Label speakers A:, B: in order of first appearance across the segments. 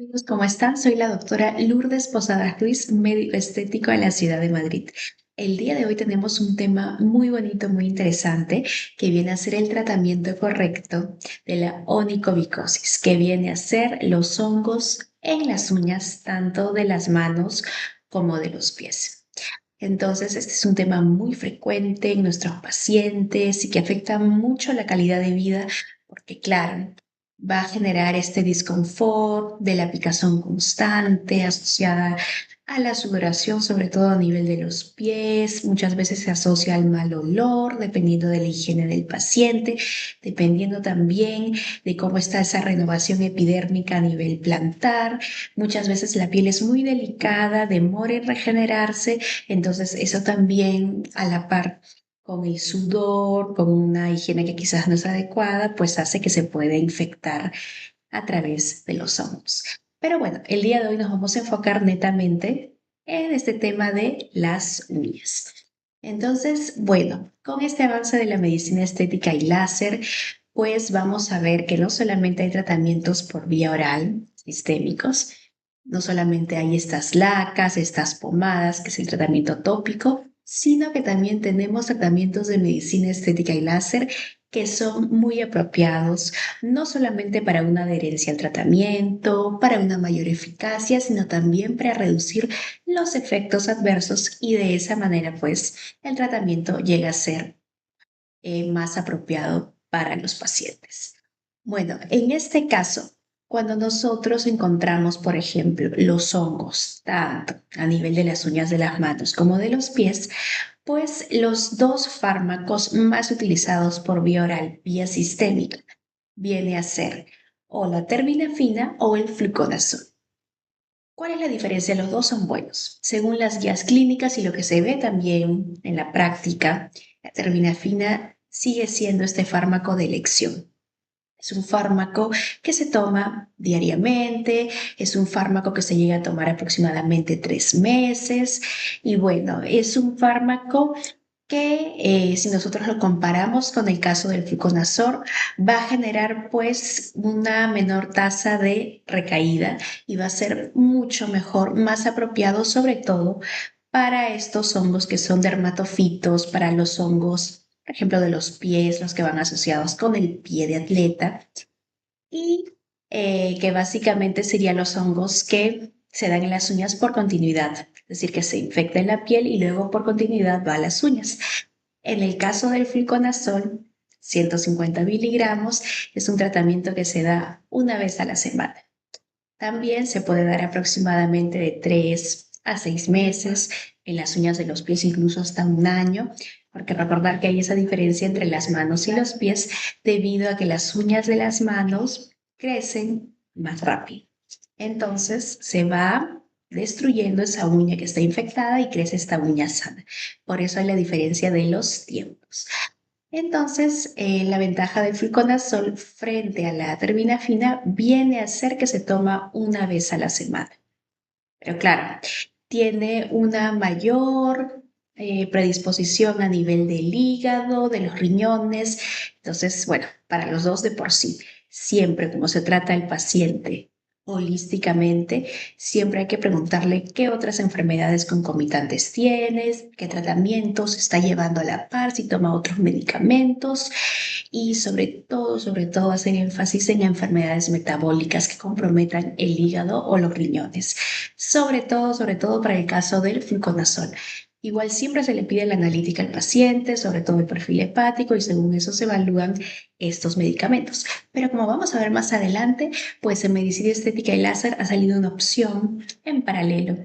A: Amigos, ¿cómo están? Soy la doctora Lourdes Posadas Ruiz, médico estético en la ciudad de Madrid. El día de hoy tenemos un tema muy bonito, muy interesante, que viene a ser el tratamiento correcto de la onicomicosis, que viene a ser los hongos en las uñas, tanto de las manos como de los pies. Entonces, este es un tema muy frecuente en nuestros pacientes y que afecta mucho la calidad de vida porque, claro, va a generar este disconfort de la picazón constante asociada a la sudoración, sobre todo a nivel de los pies. Muchas veces se asocia al mal olor, dependiendo de la higiene del paciente, dependiendo también de cómo está esa renovación epidérmica a nivel plantar. Muchas veces la piel es muy delicada, demora en regenerarse, entonces eso también a la par con el sudor, con una higiene que quizás no es adecuada, pues hace que se pueda infectar a través de los hongos. Pero bueno, el día de hoy nos vamos a enfocar netamente en este tema de las uñas. Entonces, bueno, con este avance de la medicina estética y láser, pues vamos a ver que no solamente hay tratamientos por vía oral, sistémicos, no solamente hay estas lacas, estas pomadas, que es el tratamiento tópico, sino que también tenemos tratamientos de medicina estética y láser que son muy apropiados, no solamente para una adherencia al tratamiento, para una mayor eficacia, sino también para reducir los efectos adversos y de esa manera, pues, el tratamiento llega a ser más apropiado para los pacientes. Bueno, en este caso, cuando nosotros encontramos, por ejemplo, los hongos, tanto a nivel de las uñas de las manos como de los pies, pues los dos fármacos más utilizados por vía oral, vía sistémica, viene a ser o la terbinafina o el fluconazol. ¿Cuál es la diferencia? Los dos son buenos. Según las guías clínicas y lo que se ve también en la práctica, la terbinafina sigue siendo este fármaco de elección. Es un fármaco que se toma diariamente, es un fármaco que se llega a tomar aproximadamente 3 meses y bueno, es un fármaco que si nosotros lo comparamos con el caso del fluconazol, va a generar pues una menor tasa de recaída y va a ser mucho mejor, más apropiado sobre todo para estos hongos que son dermatofitos, para los hongos, por ejemplo, de los pies, los que van asociados con el pie de atleta y que básicamente serían los hongos que se dan en las uñas por continuidad, es decir, que se infecta en la piel y luego por continuidad va a las uñas. En el caso del fluconazol, 150 miligramos, es un tratamiento que se da una vez a la semana. También se puede dar aproximadamente de 3 a 6 meses, en las uñas de los pies incluso hasta un año, porque recordar que hay esa diferencia entre las manos y los pies debido a que las uñas de las manos crecen más rápido. Entonces se va destruyendo esa uña que está infectada y crece esta uña sana. Por eso hay la diferencia de los tiempos. Entonces, la ventaja del fluconazol frente a la terbinafina viene a ser que se toma una vez a la semana. Pero claro, tiene una mayor predisposición a nivel del hígado, de los riñones. Entonces, bueno, para los dos de por sí, siempre como se trata el paciente holísticamente, siempre hay que preguntarle qué otras enfermedades concomitantes tienes, qué tratamientos está llevando a la par, si toma otros medicamentos y sobre todo hacer énfasis en enfermedades metabólicas que comprometan el hígado o los riñones. Sobre todo para el caso del fluconazol. Igual siempre se le pide la analítica al paciente, sobre todo el perfil hepático, y según eso se evalúan estos medicamentos. Pero como vamos a ver más adelante, pues en medicina estética y láser ha salido una opción en paralelo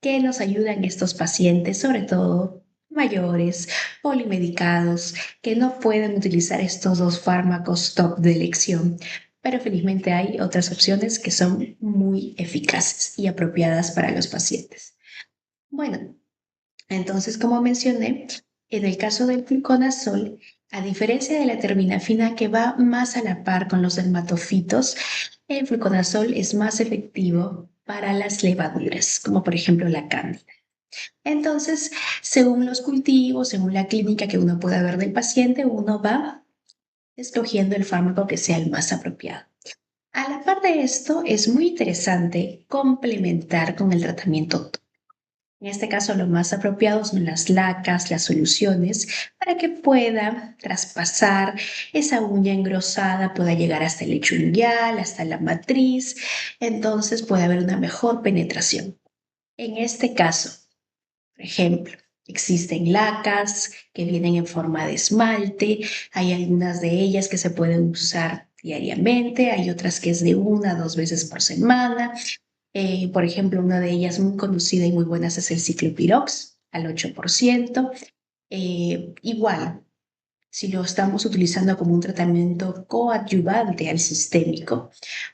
A: que nos ayuda en estos pacientes, sobre todo mayores, polimedicados, que no pueden utilizar estos dos fármacos top de elección. Pero felizmente hay otras opciones que son muy eficaces y apropiadas para los pacientes. Bueno, entonces, como mencioné, en el caso del fluconazol, a diferencia de la terbinafina que va más a la par con los dermatofitos, el fluconazol es más efectivo para las levaduras, como por ejemplo la cándida. Entonces, según los cultivos, según la clínica que uno pueda ver del paciente, uno va escogiendo el fármaco que sea el más apropiado. A la par de esto, es muy interesante complementar con el tratamiento. En este caso, lo más apropiado son las lacas, las soluciones, para que pueda traspasar esa uña engrosada, pueda llegar hasta el lecho unguial, hasta la matriz, entonces puede haber una mejor penetración. En este caso, por ejemplo, existen lacas que vienen en forma de esmalte, hay algunas de ellas que se pueden usar diariamente, hay otras que es de 1 a 2 veces por semana. Por ejemplo, una de ellas muy conocida y muy buena es el ciclopirox al 8%. Igual, si lo estamos utilizando como un tratamiento coadyuvante al sistémico,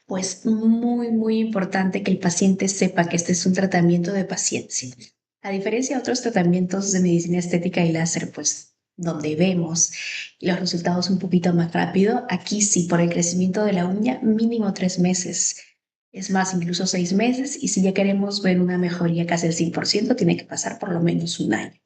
A: pues muy importante que el paciente sepa que este es un tratamiento de paciencia. A diferencia de otros tratamientos de medicina estética y láser, pues donde vemos los resultados un poquito más rápido, aquí sí, por el crecimiento de la uña, mínimo 3 meses. Es más, incluso 6 meses, y si ya queremos ver una mejoría casi al 100%, tiene que pasar por lo menos un año.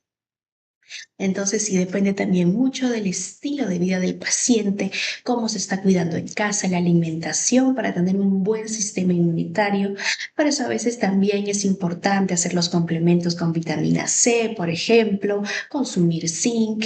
A: Entonces, sí depende también mucho del estilo de vida del paciente, cómo se está cuidando en casa, la alimentación para tener un buen sistema inmunitario. Por eso a veces también es importante hacer los complementos con vitamina C, por ejemplo, consumir zinc.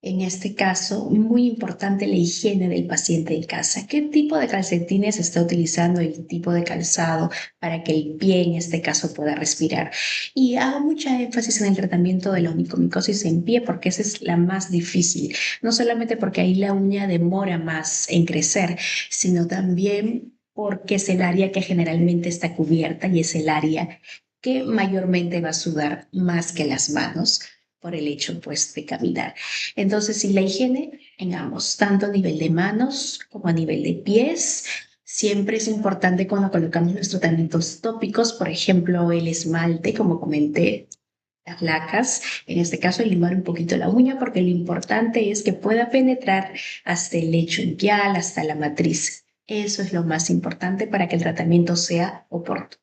A: En este caso, muy importante la higiene del paciente en casa. ¿Qué tipo de calcetines está utilizando? El tipo de calzado para que el pie, en este caso, pueda respirar. Y hago mucha énfasis en el tratamiento de la onicomicosis en pie porque esa es la más difícil, no solamente porque ahí la uña demora más en crecer, sino también porque es el área que generalmente está cubierta y es el área que mayormente va a sudar más que las manos por el hecho pues de caminar. Entonces, si la higiene en ambos, tanto a nivel de manos como a nivel de pies, siempre es importante cuando colocamos los tratamientos tópicos, por ejemplo, el esmalte, como comenté, las lacas, en este caso limar un poquito la uña, porque lo importante es que pueda penetrar hasta el lecho unguial, hasta la matriz. Eso es lo más importante para que el tratamiento sea oportuno.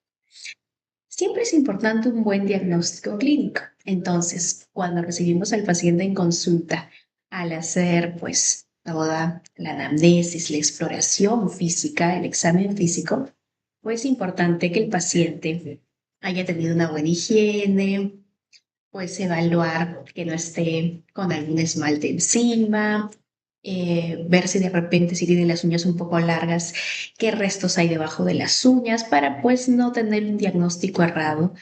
A: Siempre es importante un buen diagnóstico clínico. Entonces, cuando recibimos al paciente en consulta, al hacer pues toda la anamnesis, la exploración física, el examen físico, pues es importante que el paciente haya tenido una buena higiene, pues evaluar que no esté con algún esmalte encima, ver si de repente si tiene las uñas un poco largas, qué restos hay debajo de las uñas para pues no tener un diagnóstico errado.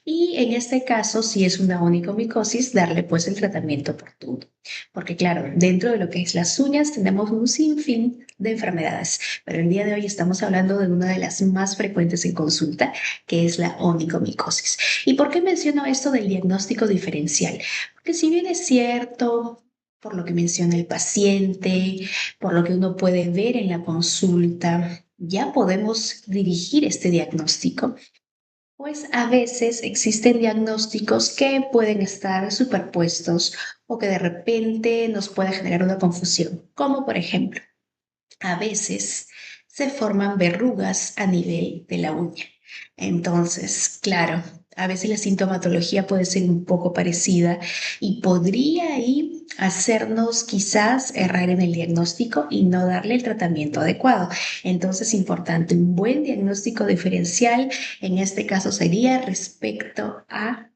A: Y en este caso, si es una onicomicosis, darle pues el tratamiento oportuno. Porque claro, dentro de lo que es las uñas tenemos un sinfín de enfermedades, pero el día de hoy estamos hablando de una de las más frecuentes en consulta, que es la onicomicosis. ¿Y por qué menciono esto del diagnóstico diferencial? Porque si bien es cierto, por lo que menciona el paciente, por lo que uno puede ver en la consulta, ya podemos dirigir este diagnóstico, pues a veces existen diagnósticos que pueden estar superpuestos o que de repente nos puede generar una confusión, como por ejemplo, a veces se forman verrugas a nivel de la uña. Entonces, claro, a veces la sintomatología puede ser un poco parecida y podría ahí hacernos quizás errar en el diagnóstico y no darle el tratamiento adecuado. Entonces, es importante un buen diagnóstico diferencial. En este caso sería respecto a,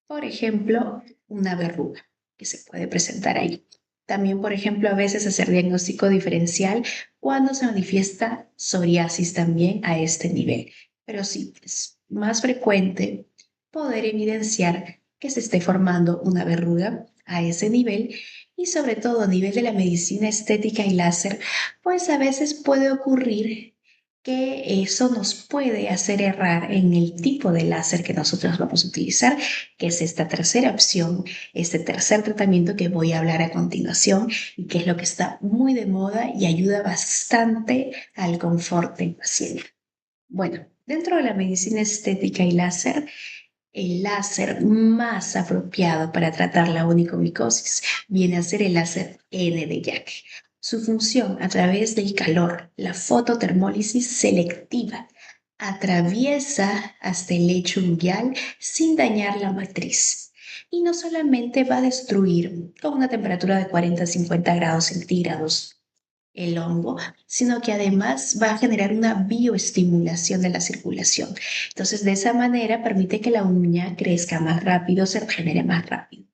A: por ejemplo, una verruga que se puede presentar ahí. También, por ejemplo, a veces hacer diagnóstico diferencial cuando se manifiesta psoriasis también a este nivel. Pero sí, es más frecuente poder evidenciar que se esté formando una verruga a ese nivel y sobre todo a nivel de la medicina estética y láser, pues a veces puede ocurrir que eso nos puede hacer errar en el tipo de láser que nosotros vamos a utilizar, que es esta tercera opción, este tercer tratamiento que voy a hablar a continuación y que es lo que está muy de moda y ayuda bastante al confort del paciente. Bueno, dentro de la medicina estética y láser, el láser más apropiado para tratar la onicomicosis viene a ser el láser N de Jack. Su función a través del calor, la fototermólisis selectiva, atraviesa hasta el lecho unguial sin dañar la matriz. Y no solamente va a destruir con una temperatura de 40 a 50 grados centígrados el hongo, sino que además va a generar una bioestimulación de la circulación. Entonces, de esa manera permite que la uña crezca más rápido, se regenere más rápido.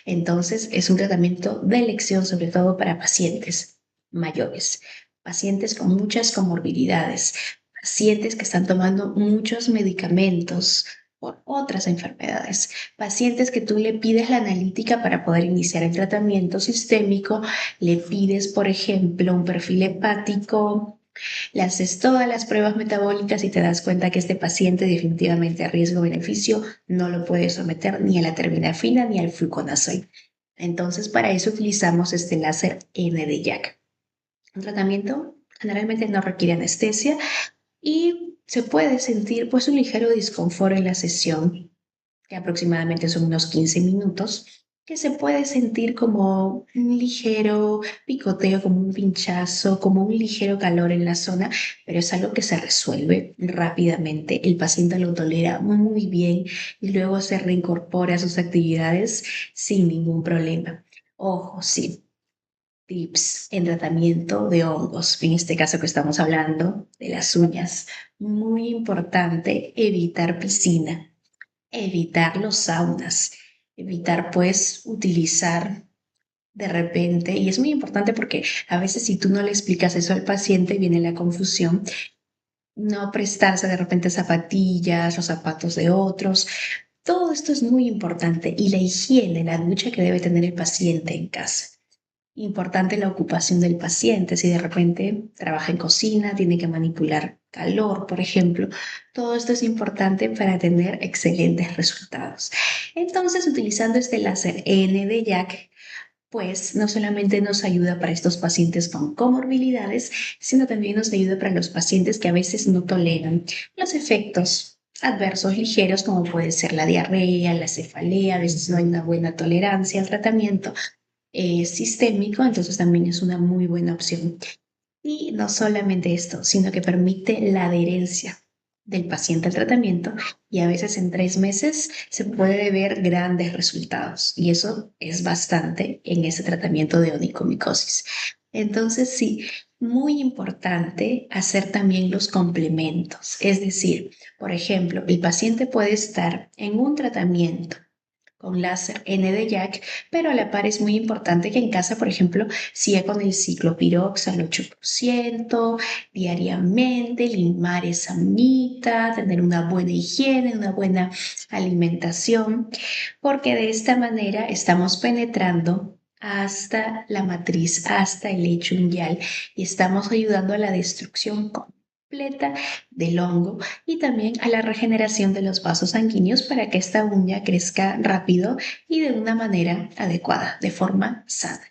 A: Entonces, es un tratamiento de elección, sobre todo para pacientes mayores, pacientes con muchas comorbilidades, pacientes que están tomando muchos medicamentos por otras enfermedades, pacientes que tú le pides la analítica para poder iniciar el tratamiento sistémico, le pides, por ejemplo, un perfil hepático, le haces todas las pruebas metabólicas y te das cuenta que este paciente definitivamente a riesgo-beneficio no lo puede someter ni a la terminafina ni al fluconazol. Entonces, para eso utilizamos este láser Nd:YAG. Un tratamiento generalmente no requiere anestesia y se puede sentir pues un ligero disconfort en la sesión, que aproximadamente son unos 15 minutos, que se puede sentir como un ligero picoteo, como un pinchazo, como un ligero calor en la zona, pero es algo que se resuelve rápidamente. El paciente lo tolera muy bien y luego se reincorpora a sus actividades sin ningún problema. Ojo, sí, tips en tratamiento de hongos, en este caso que estamos hablando de las uñas. Muy importante evitar piscina, evitar los saunas, evitar pues utilizar de repente, y es muy importante porque a veces si tú no le explicas eso al paciente viene la confusión, no prestarse de repente zapatillas o zapatos de otros. Todo esto es muy importante y la higiene, la ducha que debe tener el paciente en casa. Importante la ocupación del paciente, si de repente trabaja en cocina, tiene que manipular calor, por ejemplo. Todo esto es importante para tener excelentes resultados. Entonces, utilizando este láser Nd:YAG, pues no solamente nos ayuda para estos pacientes con comorbilidades, sino también nos ayuda para los pacientes que a veces no toleran los efectos adversos ligeros, como puede ser la diarrea, la cefalea, a veces no hay una buena tolerancia al tratamiento sistémico, entonces también es una muy buena opción. Y no solamente esto, sino que permite la adherencia del paciente al tratamiento y a veces en 3 meses se puede ver grandes resultados y eso es bastante en ese tratamiento de onicomicosis. Entonces sí, muy importante hacer también los complementos, es decir, por ejemplo, el paciente puede estar en un tratamiento con láser Nd:YAG, pero a la par es muy importante que en casa, por ejemplo, siga con el ciclopirox al 8% diariamente, limar esa uñita, tener una buena higiene, una buena alimentación, porque de esta manera estamos penetrando hasta la matriz, hasta el lecho unguial y estamos ayudando a la destrucción completa del hongo y también a la regeneración de los vasos sanguíneos para que esta uña crezca rápido y de una manera adecuada, de forma sana.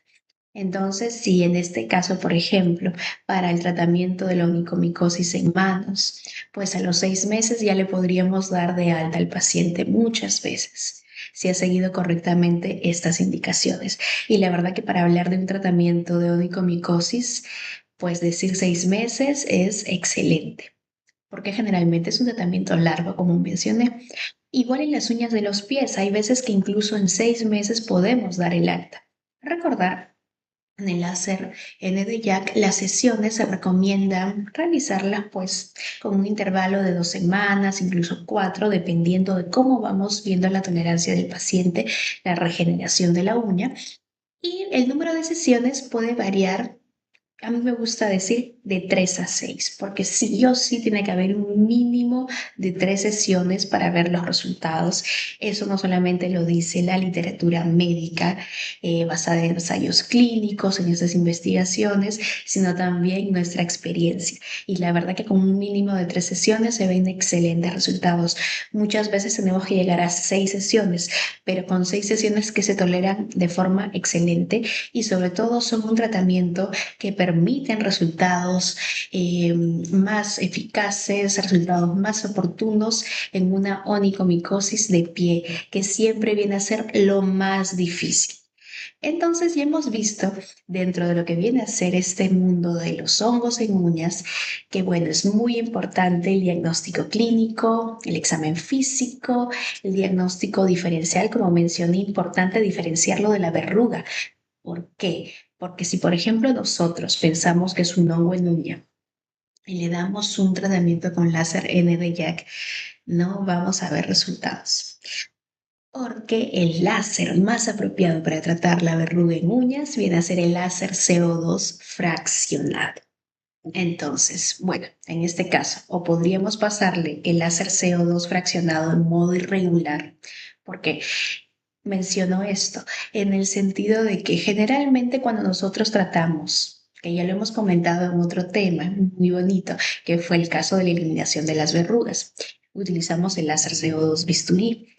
A: Entonces, si en este caso, por ejemplo, para el tratamiento de la onicomicosis en manos, pues a los 6 meses ya le podríamos dar de alta al paciente muchas veces si ha seguido correctamente estas indicaciones. Y la verdad que para hablar de un tratamiento de onicomicosis, pues decir 6 meses es excelente porque generalmente es un tratamiento largo, como mencioné. Igual en las uñas de los pies, hay veces que incluso en 6 meses podemos dar el alta. Recordar, en el láser Nd:YAG, las sesiones se recomiendan realizarlas pues con un intervalo de 2 semanas, incluso 4, dependiendo de cómo vamos viendo la tolerancia del paciente, la regeneración de la uña. Y el número de sesiones puede variar, a mí me gusta decir de 3 a 6, porque sí o sí tiene que haber un mínimo de 3 sesiones para ver los resultados. Eso no solamente lo dice la literatura médica basada en ensayos clínicos, en esas investigaciones, sino también nuestra experiencia. Y la verdad que con un mínimo de 3 sesiones se ven excelentes resultados. Muchas veces tenemos que llegar a 6 sesiones, pero con 6 sesiones que se toleran de forma excelente y sobre todo son un tratamiento que permiten resultados más eficaces, resultados más oportunos en una onicomicosis de pie, que siempre viene a ser lo más difícil. Entonces ya hemos visto dentro de lo que viene a ser este mundo de los hongos en uñas, que bueno, es muy importante el diagnóstico clínico, el examen físico, el diagnóstico diferencial, como mencioné, importante diferenciarlo de la verruga. ¿Por qué? Porque si, por ejemplo, nosotros pensamos que es un hongo en uña y le damos un tratamiento con láser ND-YAG, no vamos a ver resultados. Porque el láser más apropiado para tratar la verruga en uñas viene a ser el láser CO2 fraccionado. Entonces, bueno, en este caso, o podríamos pasarle el láser CO2 fraccionado en modo irregular, porque menciono esto en el sentido de que generalmente cuando nosotros tratamos, que ya lo hemos comentado en otro tema muy bonito, que fue el caso de la eliminación de las verrugas, utilizamos el láser CO2 bisturí,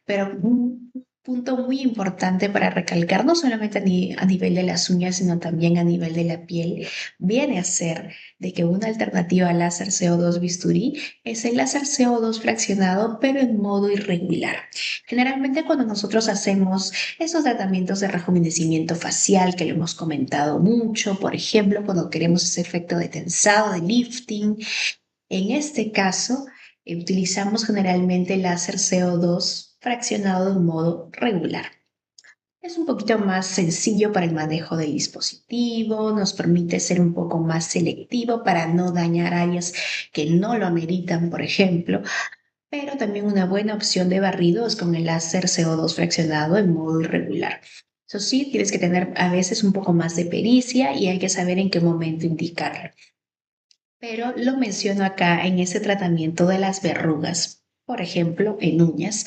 A: pero un punto muy importante para recalcar, no solamente a nivel de las uñas, sino también a nivel de la piel, viene a ser de que una alternativa al láser CO2 bisturí es el láser CO2 fraccionado, pero en modo irregular. Generalmente cuando nosotros hacemos esos tratamientos de rejuvenecimiento facial que lo hemos comentado mucho, por ejemplo, cuando queremos ese efecto de tensado, de lifting, en este caso utilizamos generalmente el láser CO2 fraccionado en modo regular. Es un poquito más sencillo para el manejo del dispositivo, nos permite ser un poco más selectivo para no dañar áreas que no lo ameritan, por ejemplo, pero también una buena opción de barrido es con el láser CO2 fraccionado en modo irregular. Eso sí, tienes que tener a veces un poco más de pericia y hay que saber en qué momento indicarlo. Pero lo menciono acá en ese tratamiento de las verrugas, por ejemplo, en uñas,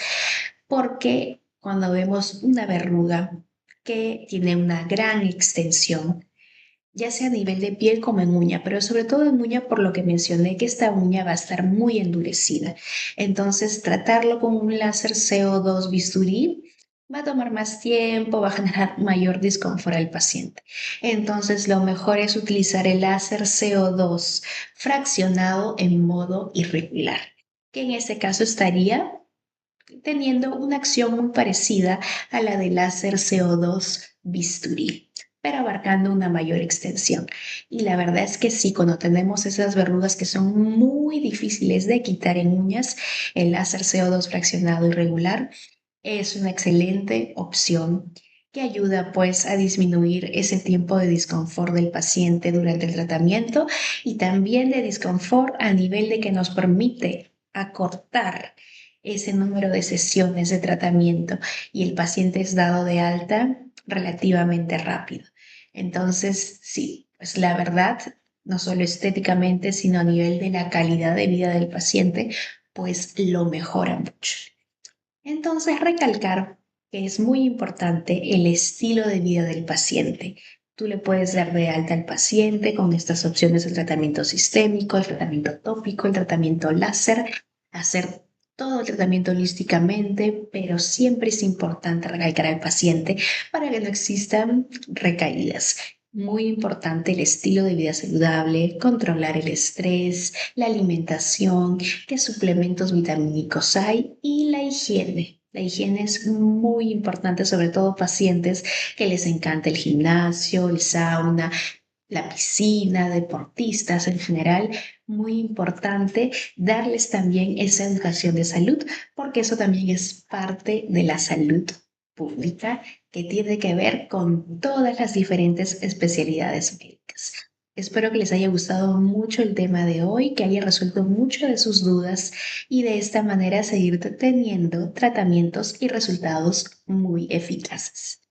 A: porque cuando vemos una verruga que tiene una gran extensión, ya sea a nivel de piel como en uña, pero sobre todo en uña por lo que mencioné que esta uña va a estar muy endurecida. Entonces, tratarlo con un láser CO2 bisturí va a tomar más tiempo, va a generar mayor disconfort al paciente. Entonces, lo mejor es utilizar el láser CO2 fraccionado en modo irregular, que en este caso estaría teniendo una acción muy parecida a la del láser CO2 bisturí, pero abarcando una mayor extensión. Y la verdad es que sí, cuando tenemos esas verrugas que son muy difíciles de quitar en uñas, el láser CO2 fraccionado irregular es una excelente opción que ayuda pues a disminuir ese tiempo de disconfort del paciente durante el tratamiento y también de disconfort a nivel de que nos permite acortar ese número de sesiones de tratamiento y el paciente es dado de alta relativamente rápido. Entonces, sí, pues la verdad, no solo estéticamente, sino a nivel de la calidad de vida del paciente, pues lo mejora mucho. Entonces, recalcar que es muy importante el estilo de vida del paciente. Tú le puedes dar de alta al paciente con estas opciones: el tratamiento sistémico, el tratamiento tópico, el tratamiento láser, hacer todo el tratamiento holísticamente, pero siempre es importante recalcar al paciente para que no existan recaídas. Muy importante el estilo de vida saludable, controlar el estrés, la alimentación, qué suplementos vitamínicos hay y la higiene. La higiene es muy importante, sobre todo pacientes que les encanta el gimnasio, el sauna, la piscina, deportistas en general. Muy importante darles también esa educación de salud, porque eso también es parte de la salud pública que tiene que ver con todas las diferentes especialidades médicas. Espero que les haya gustado mucho el tema de hoy, que haya resuelto muchas de sus dudas y de esta manera seguir teniendo tratamientos y resultados muy eficaces.